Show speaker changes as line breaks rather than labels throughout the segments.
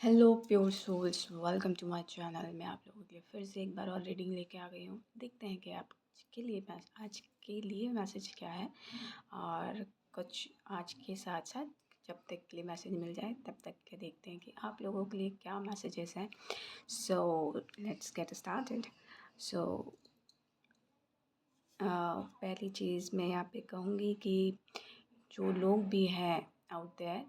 Hello pure souls, welcome to my channel. मैं आप लोगों के लिए फिर से एक बार और रीडिंग लेके आ गई हूँ। देखते हैं कि आज के लिए मैसेज क्या है। और कुछ आज के साथ साथ जब तक के लिए मैसेज मिल जाए तब तक के देखते हैं कि आप लोगों के लिए क्या मैसेजेस हैं। So let's get started. So पहली चीज़ मैं यहाँ पे कहूँगी कि जो लोग भी हैं आउट देयर,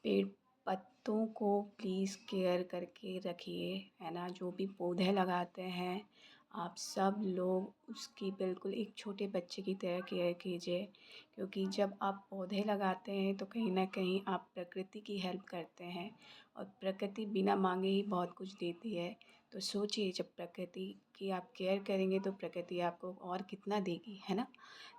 पेड़ पत्तों को प्लीज़ केयर करके रखिए, है ना। जो भी पौधे लगाते हैं आप सब लोग उसकी बिल्कुल एक छोटे बच्चे की तरह केयर कीजिए, क्योंकि जब आप पौधे लगाते हैं तो कहीं ना कहीं आप प्रकृति की हेल्प करते हैं, और प्रकृति बिना मांगे ही बहुत कुछ देती है। तो सोचिए, जब प्रकृति की आप केयर करेंगे तो प्रकृति आपको और कितना देगी, है ना।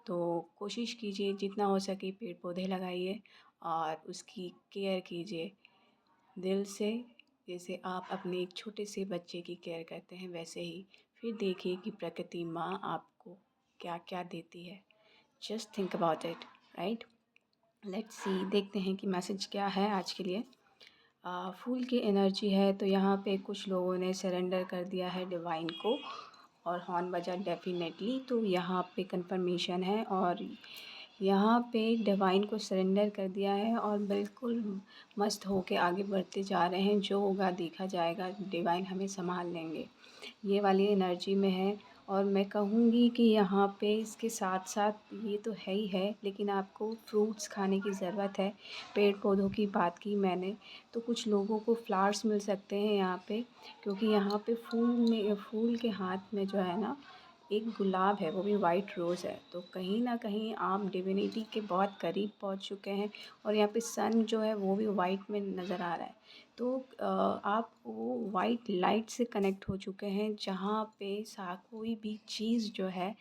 तो कोशिश कीजिए जितना हो सके पेड़ पौधे लगाइए और उसकी केयर कीजिए दिल से, जैसे आप अपने एक छोटे से बच्चे की केयर करते हैं वैसे ही। फिर देखिए कि प्रकृति माँ आपको क्या क्या देती है। Just think about it, right. Let's see, देखते हैं कि मैसेज क्या है आज के लिए। फूल की एनर्जी है तो यहाँ पे कुछ लोगों ने सरेंडर कर दिया है डिवाइन को, और हॉर्न बजा डेफिनेटली। तो यहाँ पे कंफर्मेशन है, और यहाँ पे डिवाइन को सरेंडर कर दिया है और बिल्कुल मस्त होके आगे बढ़ते जा रहे हैं। जो होगा देखा जाएगा, डिवाइन हमें संभाल लेंगे, ये वाली एनर्जी में है। और मैं कहूँगी कि यहाँ पे इसके साथ साथ ये तो है ही है, लेकिन आपको फ्रूट्स खाने की ज़रूरत है। पेड़ पौधों की बात की मैंने, तो कुछ लोगों को फ्लावर्स मिल सकते हैं यहाँ पे, क्योंकि यहाँ पे फूल के हाथ में जो है ना एक गुलाब है, वो भी वाइट रोज़ है। तो कहीं ना कहीं आप डिविनिटी के बहुत करीब पहुँच चुके हैं, और यहाँ पे सन जो है वो भी वाइट में नज़र आ रहा है। तो आप वो वाइट लाइट से कनेक्ट हो चुके हैं, जहाँ पे कोई भी चीज़ जो है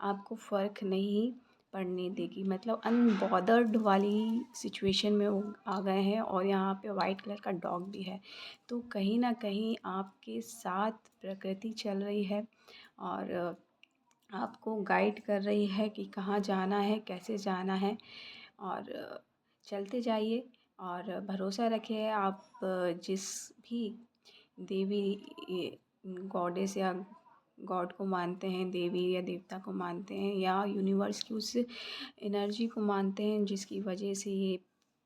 आपको फ़र्क नहीं पड़ने देगी, मतलब अनबॉदर्ड वाली सिचुएशन में वो आ गए हैं। और यहाँ पे वाइट कलर का डॉग भी है। तो कहीं ना कहीं आपके साथ प्रकृति चल रही है, और आपको गाइड कर रही है कि कहाँ जाना है, कैसे जाना है। और चलते जाइए और भरोसा रखिए। आप जिस भी देवी गॉडेस या गॉड को मानते हैं, देवी या देवता को मानते हैं, या यूनिवर्स की उस एनर्जी को मानते हैं जिसकी वजह से ये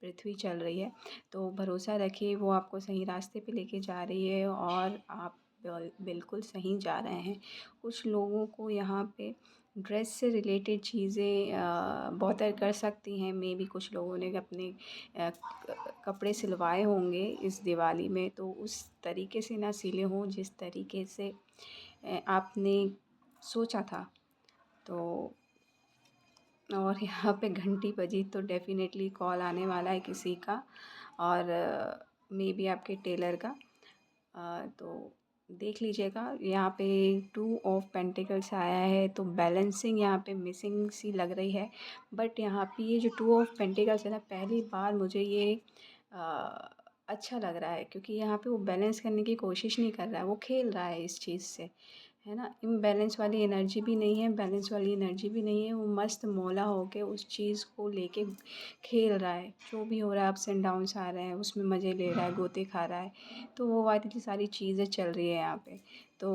पृथ्वी चल रही है, तो भरोसा रखिए वो आपको सही रास्ते पे लेके जा रही है, और आप बिल्कुल सही जा रहे हैं। कुछ लोगों को यहाँ पे ड्रेस से रिलेटेड चीज़ें बॉदर कर सकती हैं। मे बी कुछ लोगों ने अपने कपड़े सिलवाए होंगे इस दिवाली में, तो उस तरीके से ना सिले हों जिस तरीके से आपने सोचा था। तो और यहाँ पे घंटी बजी तो डेफ़िनेटली कॉल आने वाला है किसी का, और मे बी आपके टेलर का। तो देख लीजिएगा। यहाँ पे 2 ऑफ पेंटिकल्स आया है, तो बैलेंसिंग यहाँ पे मिसिंग सी लग रही है। बट यहाँ पे ये जो 2 ऑफ पेंटिकल्स है ना, पहली बार मुझे ये अच्छा लग रहा है, क्योंकि यहाँ पे वो बैलेंस करने की कोशिश नहीं कर रहा है, वो खेल रहा है इस चीज़ से, है ना। इम्बैलेंस वाली एनर्जी भी नहीं है, बैलेंस वाली एनर्जी भी नहीं है। वो मस्त मौला होके उस चीज़ को लेके खेल रहा है। जो भी हो रहा है, अप्स एंड डाउन्स आ रहे हैं, उसमें मज़े ले रहा है, गोते खा रहा है। तो वो वाली सारी चीज़ें चल रही है यहाँ पे। तो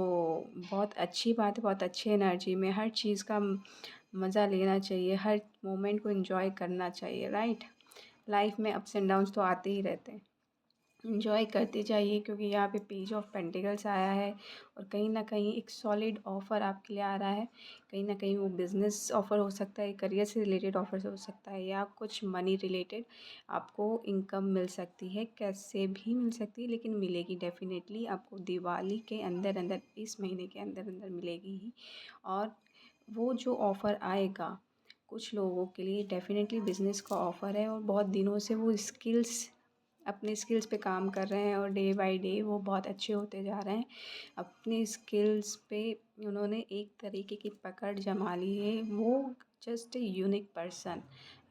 बहुत अच्छी बात है, बहुत अच्छी एनर्जी में हर चीज़ का मज़ा लेना चाहिए, हर मोमेंट को एंजॉय करना चाहिए, राइट। लाइफ में अप्स एंड डाउन्स तो आते ही रहते हैं, एंजॉय करते जाइए, क्योंकि यहाँ पे पेज ऑफ पेंटिकल्स आया है, और कहीं ना कहीं एक सॉलिड ऑफ़र आपके लिए आ रहा है। कहीं ना कहीं वो बिज़नेस ऑफ़र हो सकता है, करियर से रिलेटेड ऑफ़र हो सकता है, या कुछ मनी रिलेटेड आपको इनकम मिल सकती है, कैसे भी मिल सकती है, लेकिन मिलेगी डेफ़िनेटली आपको। दिवाली के अंदर अंदर, इस महीने के अंदर अंदर मिलेगी ही। और वो जो ऑफ़र आएगा कुछ लोगों के लिए डेफ़िनेटली बिज़नेस का ऑफ़र है, और बहुत दिनों से वो अपने स्किल्स पे काम कर रहे हैं, और डे बाय डे वो बहुत अच्छे होते जा रहे हैं अपनी स्किल्स पे। उन्होंने एक तरीके की पकड़ जमा ली है, वो जस्ट ए यूनिक पर्सन,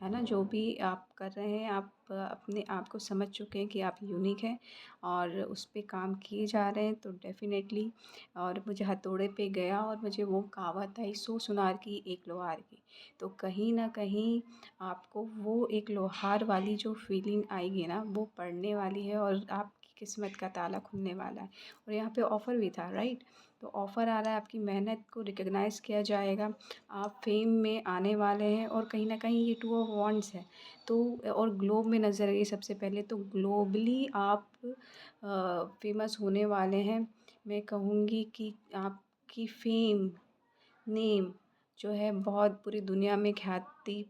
है ना। जो भी आप कर रहे हैं, आप अपने आप को समझ चुके हैं कि आप यूनिक हैं और उस पे काम किए जा रहे हैं, तो डेफ़िनेटली। और मुझे हथौड़े पे गया और मुझे वो कहावत आई, 100 सुनार की एक लोहार की। तो कहीं न कहीं आपको वो एक लोहार वाली जो फ़ीलिंग आएगी ना, वो पड़ने वाली है और आपकी किस्मत का ताला खुलने वाला है। और यहाँ पे ऑफ़र भी था, राइट? तो ऑफ़र आ रहा है, आपकी मेहनत को रिकॉग्नाइज़ किया जाएगा, आप फ़ेम में आने वाले हैं। और कहीं न कहीं ये टू ऑफ़ वांड्स है, तो और ग्लोब में नज़र आई सबसे पहले, तो ग्लोबली आप फ़ेमस होने वाले हैं। मैं कहूँगी कि आपकी फ़ेम, नेम जो है बहुत पूरी दुनिया में ख्याति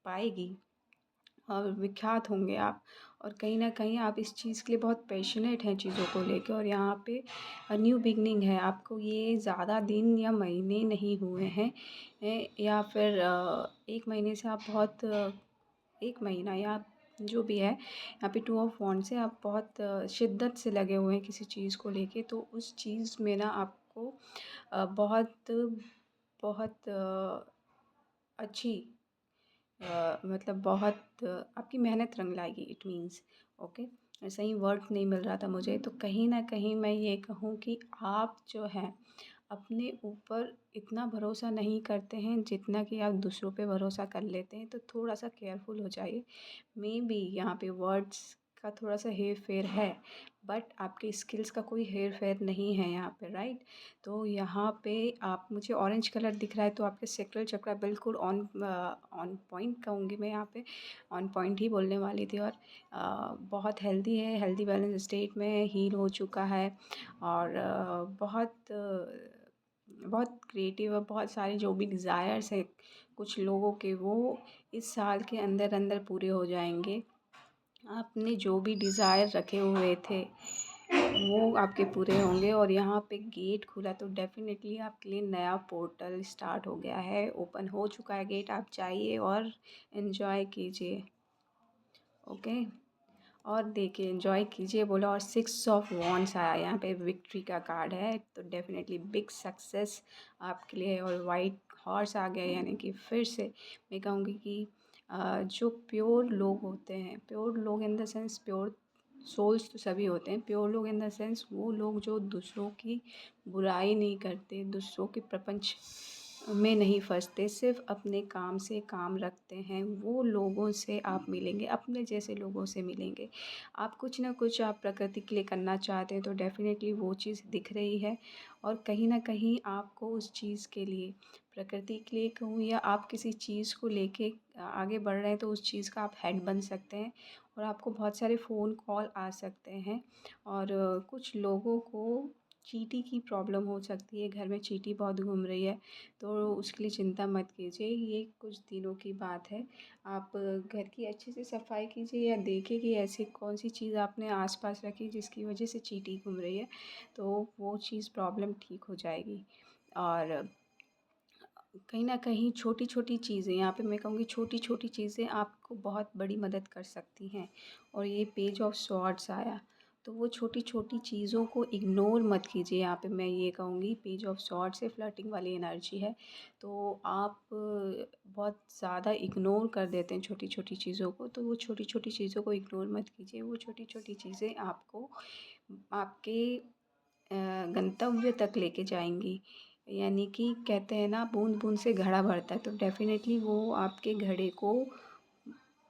पाएगी और विख्यात होंगे आप। और कहीं न कहीं आप इस चीज़ के लिए बहुत पैशनेट हैं चीज़ों को लेके, और यहाँ पे न्यू बिगिनिंग है। आपको ये ज़्यादा दिन या महीने नहीं हुए हैं, या फिर 1 महीने से आप बहुत 1 महीना या जो भी है, यहाँ पे टू ऑफ वांड्स है, आप बहुत शिद्दत से लगे हुए हैं किसी चीज़ को लेके। तो उस चीज़ में ना आपको बहुत बहुत अच्छी मतलब बहुत आपकी मेहनत रंग लाएगी, इट मीन्स। ओके, सही वर्ड नहीं मिल रहा था मुझे। तो कहीं न कहीं मैं ये कहूँ कि आप जो हैं अपने ऊपर इतना भरोसा नहीं करते हैं जितना कि आप दूसरों पे भरोसा कर लेते हैं, तो थोड़ा-सा केयरफुल हो जाइए। मेबी यहाँ पे वर्ड्स का थोड़ा-सा हेर-फेर है, बट आपके स्किल्स का कोई हेर-फेर नहीं है यहाँ पे, राइट? तो यहाँ पे आप, मुझे ऑरेंज कलर दिख रहा है, तो आपके सैक्रल चक्रा बिल्कुल ऑन पॉइंट कहूँगी मैं यहाँ पे, ऑन पॉइंट ही बोलने वाली थी। और बहुत हेल्दी है, हेल्दी बैलेंस स्टेट में हील हो चुका है। और बहुत क्रिएटिव और बहुत सारे जो भी डिज़ायर्स हैं कुछ लोगों के, वो इस साल के अंदर अंदर पूरे हो जाएंगे। आपने जो भी डिज़ायर रखे हुए थे वो आपके पूरे होंगे। और यहाँ पे गेट खुला, तो डेफ़िनेटली आपके लिए नया पोर्टल स्टार्ट हो गया है, ओपन हो चुका है गेट। आप जाइए और एन्जॉय कीजिए। ओके, और देखिए एन्जॉय कीजिए बोला, और 6 ऑफ वॉन्ड्स आया, यहाँ पे विक्ट्री का कार्ड है, तो डेफ़िनेटली बिग सक्सेस आपके लिए। और वाइट हॉर्स आ गया, यानी कि फिर से मैं कहूँगी कि जो प्योर लोग होते हैं, प्योर लोग in the sense, pure souls तो सभी होते हैं, प्योर लोग इन द सेंस वो लोग जो दूसरों की बुराई नहीं करते, दूसरों के प्रपंच में नहीं फँसते, सिर्फ़ अपने काम से काम रखते हैं, वो लोगों से आप मिलेंगे, अपने जैसे लोगों से मिलेंगे। आप कुछ ना कुछ आप प्रकृति के लिए करना चाहते हैं, तो डेफ़िनेटली वो चीज़ दिख रही है। और कहीं न कहीं आपको उस चीज़ के लिए, प्रकृति के लिए कहूँ या आप किसी चीज़ को लेके आगे बढ़ रहे हैं, तो उस चीज़ का आप हेड बन सकते हैं। और आपको बहुत सारे फ़ोन कॉल आ सकते हैं। और कुछ लोगों को चींटी की प्रॉब्लम हो सकती है, घर में चींटी बहुत घूम रही है, तो उसके लिए चिंता मत कीजिए, ये कुछ दिनों की बात है। आप घर की अच्छे से सफाई कीजिए, या देखिए कि ऐसी कौन सी चीज़ आपने आसपास रखी जिसकी वजह से चींटी घूम रही है, तो वो चीज़ प्रॉब्लम ठीक हो जाएगी। और कहीं न कहीं छोटी-छोटी चीज़ें, यहाँ पे मैं कहूँगी छोटी-छोटी चीज़ें आपको बहुत बड़ी मदद कर सकती हैं। और ये पेज ऑफ स्वॉर्ड्स आया, तो वो छोटी-छोटी चीज़ों को इग्नोर मत कीजिए। यहाँ पे मैं ये कहूँगी, पेज ऑफ स्वॉर्ड्स से फ्लर्टिंग वाली एनर्जी है, तो आप बहुत ज़्यादा इग्नोर कर देते हैं छोटी-छोटी चीज़ों को, तो वो छोटी-छोटी चीज़ों को इग्नोर मत कीजिए। वो छोटी-छोटी चीज़ें आपको आपके गंतव्य तक लेके जाएँगी। यानी कि कहते हैं ना, बूँद-बूँद से घड़ा भरता है, तो डेफ़िनेटली वो आपके घड़े को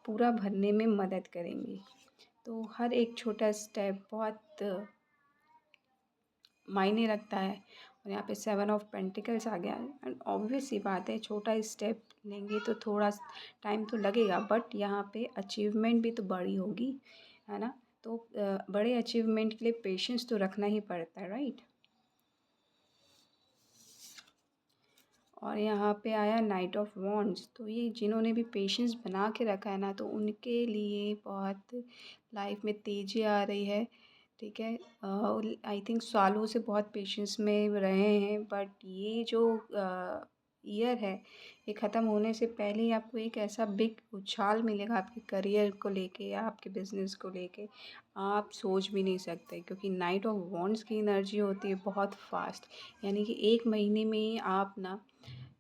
पूरा भरने में मदद करेंगी। तो हर एक छोटा स्टेप बहुत मायने रखता है। और यहाँ पे 7 ऑफ पेंटिकल्स आ गया है, एंड ऑब्वियस सी बात है, छोटा स्टेप लेंगे तो थोड़ा टाइम तो लगेगा, बट यहाँ पे अचीवमेंट भी तो बड़ी होगी, है ना। तो बड़े अचीवमेंट के लिए पेशेंस तो रखना ही पड़ता है, राइट। और यहाँ पे आया नाइट ऑफ वॉन्ड्स, तो ये जिन्होंने भी पेशेंस बना के रखा है ना, तो उनके लिए बहुत लाइफ में तेज़ी आ रही है, ठीक है। आई थिंक सालों से बहुत पेशेंस में रहे हैं, बट ये जो ईयर है, ये ख़त्म होने से पहले ही आपको एक ऐसा बिग उछाल मिलेगा आपके करियर को लेके या आपके बिज़नेस को लेके, आप सोच भी नहीं सकते। क्योंकि नाइट ऑफ वॉन्ड्स की एनर्जी होती है बहुत फास्ट, यानी कि 1 महीने में ही आप ना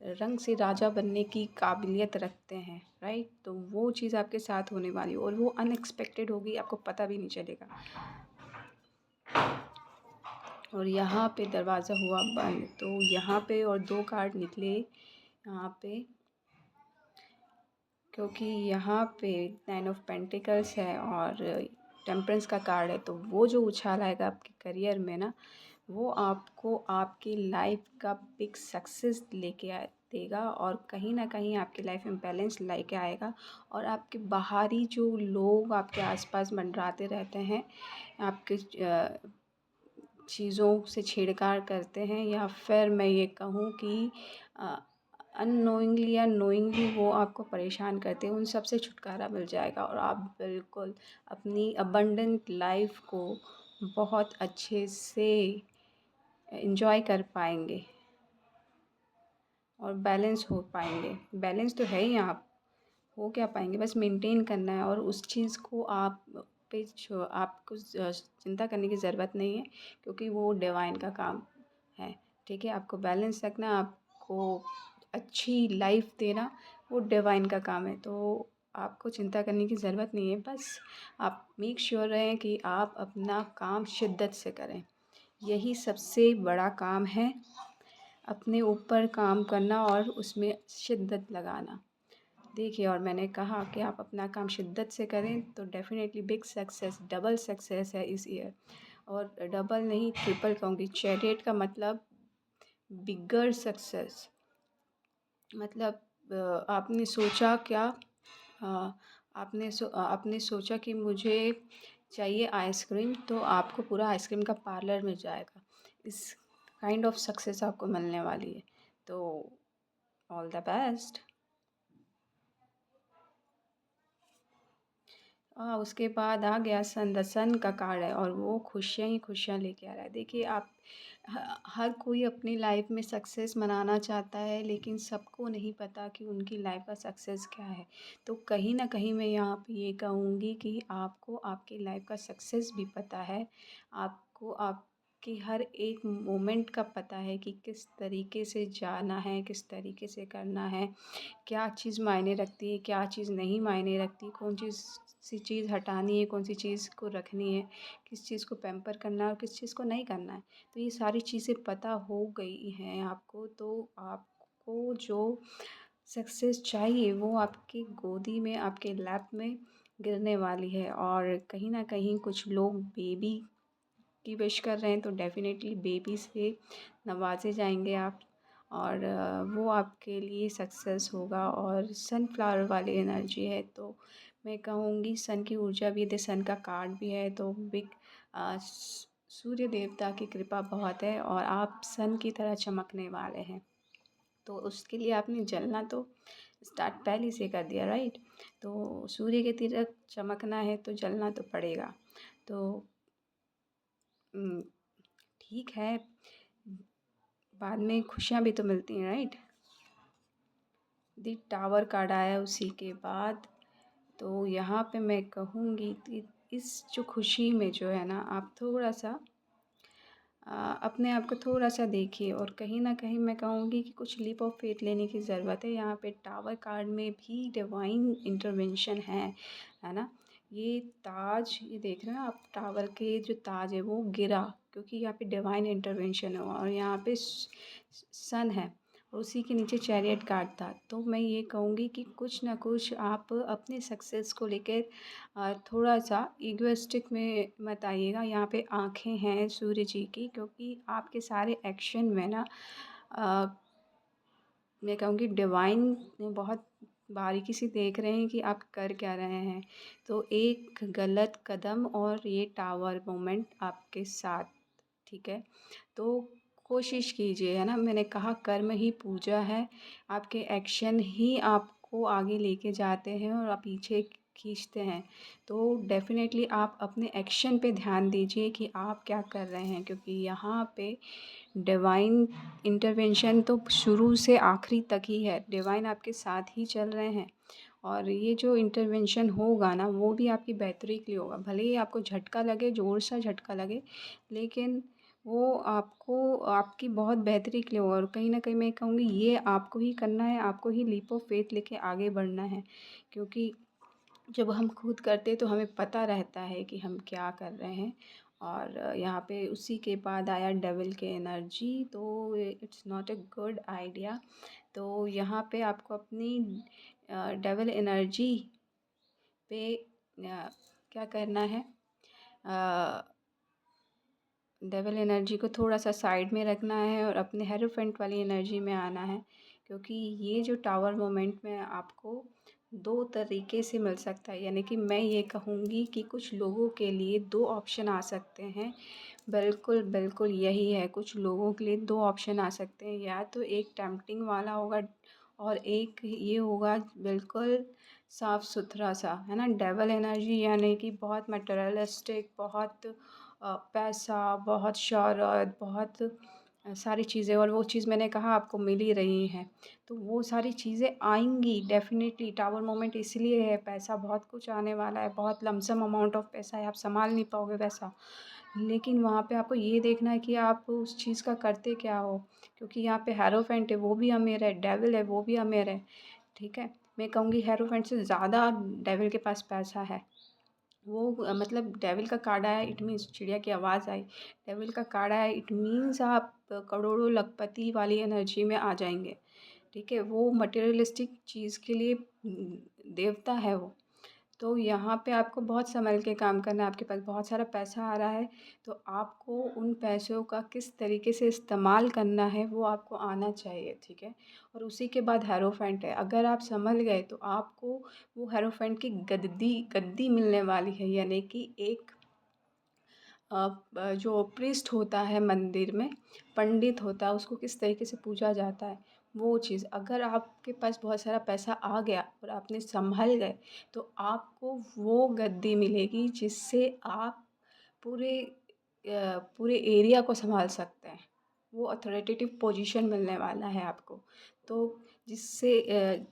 रंग से राजा बनने की काबिलियत रखते हैं, राइट? तो वो चीज़ आपके साथ होने वाली है और वो अनएक्सपेक्टेड होगी, आपको पता भी नहीं चलेगा। और यहाँ पे दरवाज़ा हुआ बंद, तो यहाँ पे और 2 कार्ड निकले यहाँ पे, क्योंकि यहाँ पे 9 ऑफ पेंटिकल्स है और टेम्परेंस का कार्ड है। तो वो जो उछाल आएगा आपके करियर में ना, वो आपको आपकी लाइफ का बिग सक्सेस लेके देगा और कहीं ना कहीं आपकी लाइफ में बैलेंस लेके आएगा। और आपके बाहरी जो लोग आपके आसपास मंडराते रहते हैं, आपके चीज़ों से छेड़छाड़ करते हैं, या फिर मैं ये कहूँ कि अननोइंगली या नोइंगली वो आपको परेशान करते हैं, उन सब से छुटकारा मिल जाएगा और आप बिल्कुल अपनी अबंडेंट लाइफ को बहुत अच्छे से एंजॉय कर पाएंगे और बैलेंस हो पाएंगे। बैलेंस तो है ही, आप हो क्या पाएंगे, बस मेंटेन करना है। और उस चीज़ को आप पे आपको चिंता करने की ज़रूरत नहीं है, क्योंकि वो डिवाइन का काम है। ठीक है, आपको बैलेंस रखना, आपको अच्छी लाइफ देना, वो डिवाइन का काम है। तो आपको चिंता करने की ज़रूरत नहीं है, बस आप मेक श्योर रहें कि आप अपना काम शिद्दत से करें। यही सबसे बड़ा काम है, अपने ऊपर काम करना और उसमें शिद्दत लगाना। देखिए, और मैंने कहा कि आप अपना काम शिद्दत से करें तो definitely big success, double success है इस ईयर। और डबल नहीं, ट्रिपल कहूँगी। चैरियट का मतलब बिगर सक्सेस, मतलब आपने सोचा क्या, आपने सोचा कि मुझे चाहिए आइसक्रीम, तो आपको पूरा आइसक्रीम का पार्लर मिल जाएगा। इस काइंड ऑफ सक्सेस आपको मिलने वाली है। तो ऑल द बेस्ट। उसके बाद आ गया सन, द सन का कार्ड है और वो खुशियाँ ही खुशियाँ लेके आ रहा है। देखिए, आप हर कोई अपनी लाइफ में सक्सेस मनाना चाहता है, लेकिन सबको नहीं पता कि उनकी लाइफ का सक्सेस क्या है। तो कहीं ना कहीं मैं यहाँ पे ये कहूँगी कि आपको आपकी लाइफ का सक्सेस भी पता है। आपको आपकी हर एक मोमेंट का पता है कि किस तरीके से जाना है, किस तरीके से करना है, क्या चीज़ मायने रखती है, क्या चीज़ नहीं मायने रखती, कौन सी चीज़ हटानी है, कौन सी चीज़ को रखनी है, किस चीज़ को पैम्पर करना है और किस चीज़ को नहीं करना है। तो ये सारी चीज़ें पता हो गई हैं आपको, तो आपको जो सक्सेस चाहिए वो आपकी गोदी में, आपके लैप में गिरने वाली है। और कहीं न कहीं कुछ लोग बेबी की विश कर रहे हैं, तो डेफ़िनेटली बेबी से नवाजे जाएंगे आप, और वो आपके लिए सक्सेस होगा। और सनफ्लावर वाली एनर्जी है, तो मैं कहूँगी सन की ऊर्जा भी है, सन का कार्ड भी है, तो बिग सूर्य देवता की कृपा बहुत है और आप सन की तरह चमकने वाले हैं। तो उसके लिए आपने जलना तो स्टार्ट पहले से कर दिया, राइट? तो सूर्य की तरह चमकना है तो जलना तो पड़ेगा। तो ठीक है, बाद में खुशियाँ भी तो मिलती हैं, राइट? दी टावर कार्ड आया उसी के बाद। तो यहाँ पे मैं कहूँगी कि इस जो खुशी में जो है ना, आप थोड़ा सा अपने आप को थोड़ा सा देखिए। और कहीं ना कहीं मैं कहूँगी कि कुछ लीप ऑफ फेथ लेने की ज़रूरत है। यहाँ पे टावर कार्ड में भी डिवाइन इंटरवेंशन है ना। ये ताज, ये देख रहे हैं आप, टावर के जो ताज है वो गिरा, क्योंकि यहाँ पे डिवाइन इंटरवेंशन हुआ और यहाँ पे सन है और उसी के नीचे चैरियट कार्ड था। तो मैं ये कहूँगी कि कुछ ना कुछ आप अपने सक्सेस को लेकर थोड़ा सा इगोइस्टिक में मत आइएगा। यहाँ पे आँखें हैं सूर्य जी की, क्योंकि आपके सारे एक्शन में ना अ, मैं कहूँगी डिवाइन बहुत बारीकी से देख रहे हैं कि आप कर क्या रहे हैं। तो एक गलत कदम और ये टावर मोमेंट आपके साथ, ठीक है? तो कोशिश कीजिए, है ना, मैंने कहा कर्म ही पूजा है। आपके एक्शन ही आपको आगे लेके जाते हैं और आप पीछे खींचते हैं। तो डेफ़िनेटली आप अपने एक्शन पे ध्यान दीजिए कि आप क्या कर रहे हैं, क्योंकि यहाँ पे डिवाइन इंटरवेंशन तो शुरू से आखिरी तक ही है। डिवाइन आपके साथ ही चल रहे हैं और ये जो इंटरवेंशन होगा ना, वो भी आपकी बेहतरी के लिए होगा। भले ही आपको झटका लगे, ज़ोर सा झटका लगे, लेकिन वो आपको आपकी बहुत बेहतरी के लिए होगा और कहीं न कहीं मैं कहूँगी ये आपको ही करना है, आपको ही लीप ऑफ फ़ेथ लेके आगे बढ़ना है। क्योंकि जब हम खुद करते हैं तो हमें पता रहता है कि हम क्या कर रहे हैं और यहाँ पे उसी के बाद आया डेविल के एनर्जी, तो it's not a good idea. तो यहाँ पे आपको अपनी डेविल एनर्जी पे क्या करना है, डेविल एनर्जी को थोड़ा सा साइड में रखना है और अपने हेरोफेंट वाली एनर्जी में आना है। क्योंकि ये जो टावर मोमेंट में आपको दो तरीके से मिल सकता है, यानी कि मैं ये कहूँगी कि कुछ लोगों के लिए दो ऑप्शन आ सकते हैं। बिल्कुल बिल्कुल यही है, कुछ लोगों के लिए दो ऑप्शन आ सकते हैं, या तो एक टेम्पटिंग वाला होगा और एक ये होगा बिल्कुल साफ़ सुथरा सा, है ना। डेविल एनर्जी यानी कि बहुत मटेरियलिस्टिक, बहुत पैसा, बहुत शोहरत, बहुत सारी चीज़ें, और वो चीज़ मैंने कहा आपको मिल ही रही हैं। तो वो सारी चीज़ें आएँगी डेफ़िनेटली। टावर मोमेंट इसलिए है, पैसा बहुत कुछ आने वाला है, बहुत लमसम अमाउंट ऑफ पैसा है, आप सँभाल नहीं पाओगे वैसा। लेकिन वहाँ पे आपको ये देखना है कि आप उस चीज़ का करते क्या हो, क्योंकि यहाँ पे हेरोफेंट है वो भी अमीर है, डेविल है वो भी अमीर है, ठीक है। मैं कहूँगी हेरोफेंट से ज़्यादा डेविल के पास पैसा है। वो मतलब डेविल का कार्ड आया इट मीन्स चिड़िया की आवाज़ आई, डेविल का कार्ड आया इट मीन्स आप करोड़ों लखपति वाली एनर्जी में आ जाएंगे, ठीक है। वो मटेरियलिस्टिक चीज़ के लिए देवता है वो। तो यहाँ पे आपको बहुत सँभल के काम करना है, आपके पास बहुत सारा पैसा आ रहा है, तो आपको उन पैसों का किस तरीके से इस्तेमाल करना है वो आपको आना चाहिए, ठीक है। और उसी के बाद हेरोफेंट है, अगर आप सँभल गए तो आपको वो हेरोफेंट की गद्दी गद्दी मिलने वाली है, यानी कि एक जो प्रीस्ट होता है मंदिर में, पंडित होता है, उसको किस तरीके से पूजा जाता है, वो चीज़। अगर आपके पास बहुत सारा पैसा आ गया और आपने सँभल गए, तो आपको वो गद्दी मिलेगी जिससे आप पूरे पूरे एरिया को सँभाल सकते हैं। वो अथॉरिटेटिव पोजीशन मिलने वाला है आपको। तो जिससे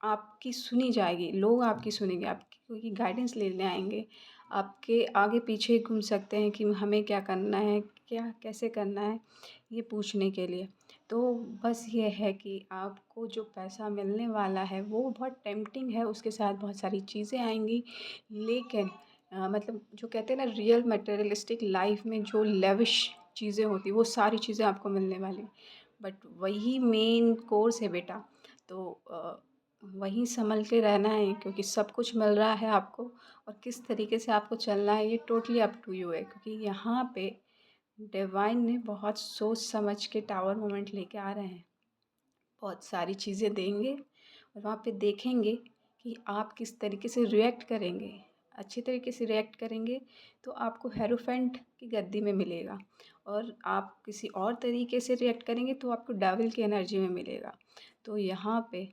आपकी सुनी जाएगी, लोग आपकी सुनेंगे, आपकी क्योंकि गाइडेंस लेने आएँगे। आपके आगे पीछे घूम सकते हैं कि हमें क्या करना है, क्या कैसे करना है, ये पूछने के लिए। तो बस ये है कि आपको जो पैसा मिलने वाला है वो बहुत टेम्प्टिंग है, उसके साथ बहुत सारी चीज़ें आएँगी, लेकिन मतलब जो कहते हैं ना रियल मटेरियलिस्टिक लाइफ़ में जो लेविश चीज़ें होती हैं, वो सारी चीज़ें आपको मिलने वाली हैं। बट वही मेन कोर्स है बेटा, तो वहीं सँभल के रहना है, क्योंकि सब कुछ मिल रहा है आपको, और किस तरीके से आपको चलना है ये टोटली अप टू यू है। क्योंकि यहाँ पे डिवाइन ने बहुत सोच समझ के टावर मोमेंट लेके आ रहे हैं, बहुत सारी चीज़ें देंगे और वहाँ पे देखेंगे कि आप किस तरीके से रिएक्ट करेंगे। अच्छी तरीके से रिएक्ट करेंगे तो आपको हेरोफेंट की गद्दी में मिलेगा, और आप किसी और तरीके से रिएक्ट करेंगे तो आपको डेविल की एनर्जी में मिलेगा। तो यहाँ पे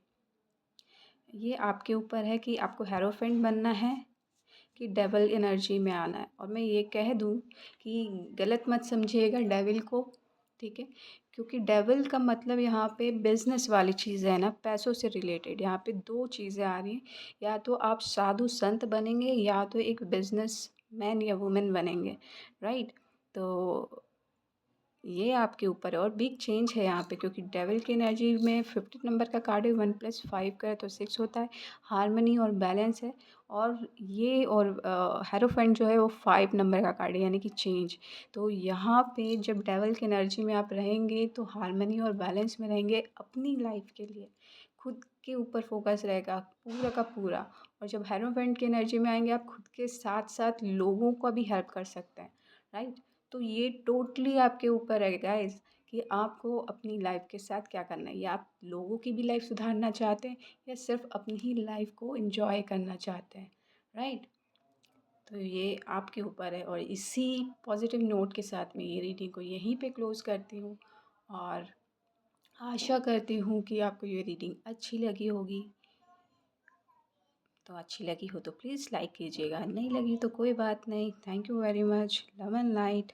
ये आपके ऊपर है कि आपको हेरोफेंट बनना है कि डेविल एनर्जी में आना है। और मैं ये कह दूँ कि गलत मत समझिएगा डेविल को, ठीक है। क्योंकि डेविल का मतलब यहाँ पे बिजनेस वाली चीज़ है ना, पैसों से रिलेटेड। यहाँ पे दो चीज़ें आ रही हैं, या तो आप साधु संत बनेंगे या तो एक बिजनेस मैन या वुमेन बनेंगे, राइट। तो ये आपके ऊपर है, और बिग चेंज है यहाँ पे, क्योंकि डेविल की एनर्जी में 50 नंबर का कार्ड है, 1+5 का है तो 6 होता है। हारमनी और बैलेंस है, और ये और हेरोफेंट जो है वो 5 नंबर का कार्ड है, यानी कि चेंज। तो यहाँ पे जब डेविल की एनर्जी में आप रहेंगे तो हारमनी और बैलेंस में रहेंगे अपनी लाइफ के लिए, खुद के ऊपर फोकस रहेगा पूरा का पूरा। और जब हेरोफेंट की एनर्जी में आएंगे आप खुद के साथ साथ लोगों को भी हेल्प कर सकते हैं, राइट। तो ये टोटली आपके ऊपर है गाइस कि आपको अपनी लाइफ के साथ क्या करना है, या आप लोगों की भी लाइफ सुधारना चाहते हैं या सिर्फ अपनी ही लाइफ को एंजॉय करना चाहते हैं, राइट। तो ये आपके ऊपर है, और इसी पॉजिटिव नोट के साथ मैं ये रीडिंग को यहीं पे क्लोज़ करती हूँ, और आशा करती हूँ कि आपको ये रीडिंग अच्छी लगी होगी। तो अच्छी लगी हो तो प्लीज़ लाइक कीजिएगा, नहीं लगी तो कोई बात नहीं। Thank you very much. Love and light.